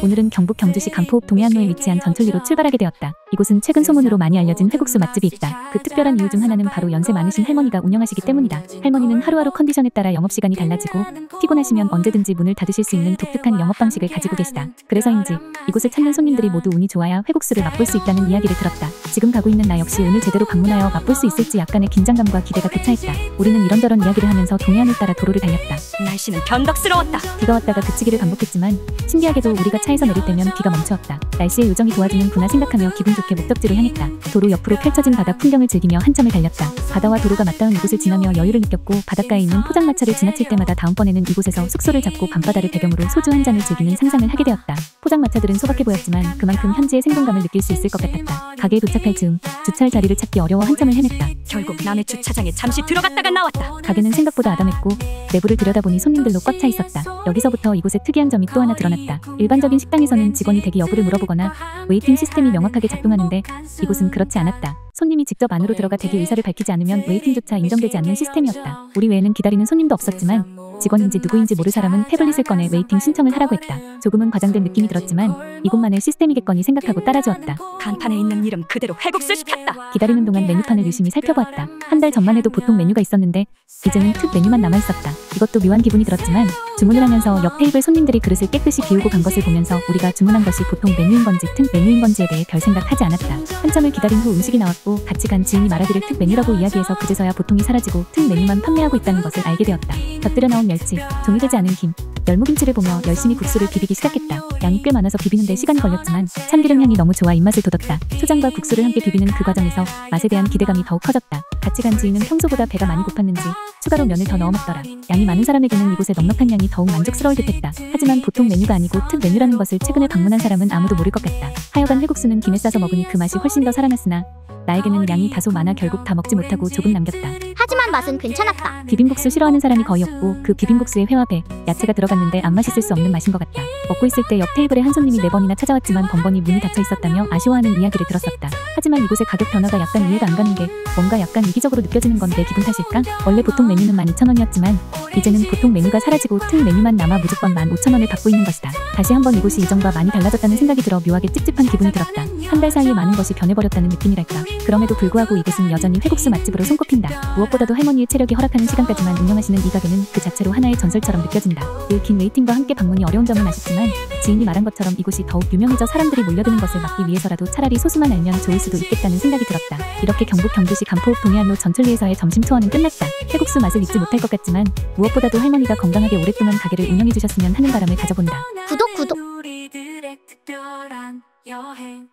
오늘은 경북 경주시 간포읍 동해안로에 위치한 전철리로 출발하게 되었다. 이곳은 최근 소문으로 많이 알려진 회국수 맛집이 있다. 그 특별한 이유 중 하나는 바로 연세 많으신 할머니가 운영하시기 때문이다. 할머니는 하루하루 컨디션에 따라 영업시간이 달라지고 피곤하시면 언제든지 문을 닫으실 수 있는 독특한 영업 방식을 가지고 계시다. 그래서인지 이곳을 찾는 손님들이 모두 운이 좋아야 회국수를 맛볼 수 있다는 이야기를 들었다. 지금 가고 있는 나 역시 오늘 제대로 방문하여 맛볼 수 있을지 약간의 긴장감과 기대가 교차했다. 우리는 이런저런 이야기를 하면서 동해안을 따라 도로를 달렸다. 날씨는 변덕스러웠다. 비가 왔다가 그치기를 반복했지만 신기하게도 우리가 차에서 내릴 때면 비가 멈추었다. 날씨의 요정이 도와주는구나 생각하며 기분 좋게 목적지로 향했다. 도로 옆으로 펼쳐진 바다 풍경을 즐기며 한참을 달렸다. 바다와 도로가 맞닿은 이곳을 지나며 여유를 느꼈고 바닷가에 있는 포장마차를 지나칠 때마다 다음번에는 이곳에서 숙소를 잡고 밤바다를 배경으로 소주 한 잔을 즐기는 상상을 하게 되었다. 포장마차들은 소박해 보였지만 그만큼 현지의 생동감을 느낄 수 있을 것 같았다. 가게에 도착할 즈음 주차할 자리를 찾기 어려워 한참을 헤맸다. 결국 남의 주차장에 잠시 들어갔다가 나왔다. 가게는 생각보다 아담했고 내부를 들여다보니 손님들로 꽉 차 있었다. 여기서부터 이곳의 특이한 점이 또 하나 드러났다. 일반적인 식당에서는 직원이 대기 여부를 물어보거나 웨이팅 시스템이 명확하게 작동하는데 이곳은 그렇지 않았다. 손님이 직접 안으로 들어가 대기 의사를 밝히지 않으면 웨이팅조차 인정되지 않는 시스템이었다. 우리 외에는 기다리는 손님도 없었지만 직원인지 누구인지 모를 사람은 태블릿을 꺼내 웨이팅 신청을 하라고 했다. 조금은 과장된 느낌이 들었지만 이곳만의 시스템이겠거니 생각하고 따라주었다. 간판에 있는 이름 그대로 회국수 시켰다. 기다리는 동안 메뉴판을 유심히 살펴보았다. 한 달 전만 해도 보통 메뉴가 있었는데 이제는 특 메뉴만 남아있었다. 이것도 묘한 기분이 들었지만 주문을 하면서 옆 테이블 손님들이 그릇을 깨끗이 비우고 간 것을 보면서 우리가 주문한 것이 보통 메뉴인 건지 특 메뉴인 건지에 대해 별 생각하지 않았다. 한참을 기다린 후 음식이 나왔고 같이 간 지인이 말하기를 특 메뉴라고 이야기해서 그제서야 보통이 사라지고 특 메뉴만 판매하고 있다는 것을 알게 되었다. 곁들여 나온 멸치, 종이되지 않은 김, 열무김치를 보며 열심히 국수를 비비기 시작했다. 양이 꽤 많아서 비비는데 시간이 걸렸지만 참기름 향이 너무 좋아 입맛을 돋웠다. 초장과 국수를 함께 비비는 그 과정에서 맛에 대한 기대감이 더욱 커졌다. 같이 간 지인은 평소보다 배가 많이 고팠는지 추가로 면을 더 넣어 먹더라. 양이 많은 사람에게는 이곳의 넉넉한 양이 더욱 만족스러울 듯했다. 하지만 보통 메뉴가 아니고 특 메뉴라는 것을 최근에 방문한 사람은 아무도 모를 것 같다. 하여간 회국수는 김에 싸서 먹으니 그 맛이 훨씬 더 살아났으나 나에게는 양이 다소 많아 결국 다 먹지 못하고 조금 남겼다. 하지만 맛은 괜찮았다. 비빔국수 싫어하는 사람이 거의 없고 그 비빔국수에 회와 배, 야채가 들어갔는데 안 맛있을 수 없는 맛인 것 같다. 먹고 있을 때 옆 테이블에 한 손님이 4번이나 찾아왔지만 번번이 문이 닫혀 있었다며 아쉬워하는 이야기를 들었었다. 하지만 이곳의 가격 변화가 약간 이해가 안 가는 게 뭔가 약간 이기적으로 느껴지는 건 내 기분 탓일까? 원래 보통 메뉴는 12,000원이었지만 이제는 보통 메뉴가 사라지고 특 메뉴만 남아 무조건 15,000원을 받고 있는 것이다. 다시 한번 이곳이 이전과 많이 달라졌다는 생각이 들어 묘하게 찝찝한 기분이 들었다. 한 달 사이에 많은 것이 변해버렸다는 느낌이랄까. 그럼에도 불구하고 이곳은 여전히 회국수 맛집으로 손꼽힌다. 무엇보다도 할머니의 체력이 허락하는 시간까지만 운영하시는 이 가게는 그 자체로 하나의 전설처럼 느껴진다. 그 긴 웨이팅과 함께 방문이 어려운 점은 아쉽지만 지인이 말한 것처럼 이곳이 더욱 유명해져 사람들이 몰려드는 것을 막기 위해서라도 차라리 소수만 알면 좋을 수도 있겠다는 생각이 들었다. 이렇게 경북 경주시 간포읍 동해안로 전철리에서의 점심 투어는 끝났다. 회국수 맛을 잊지 못할 것 같지만 무엇보다도 할머니가 건강하게 오랫동안 가게를 운영해 주셨으면 하는 바람을 가져본다. 구독. 우리들의 특별한 여행